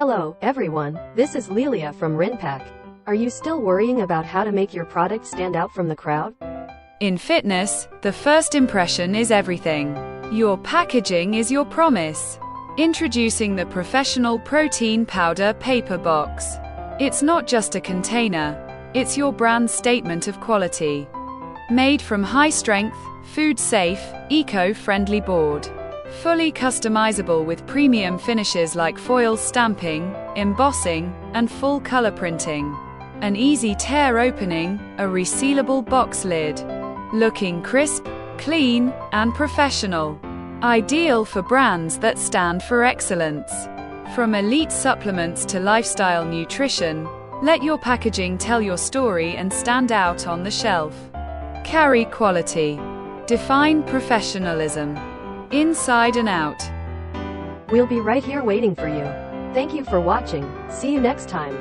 Hello, everyone. This is Lelia from Rinpac. Are you still worrying about how to make your product stand out from the crowd? In fitness, the first impression is everything. Your packaging is your promise. Introducing the Professional Protein Powder Paper Box. It's not just a container, it's your brand's statement of quality. Made from high-strength, food-safe, eco-friendly board. Fully customizable with premium finishes like foil stamping, embossing, and full color printing. An easy tear opening, a resealable box lid. Looking crisp, clean, and professional. Ideal for brands that stand for excellence. From elite supplements to lifestyle nutrition, let your packaging tell your story and stand out on the shelf. Carry quality. Define professionalism. Inside and out. We'll be right here waiting for you. Thank you for watching. See you next time.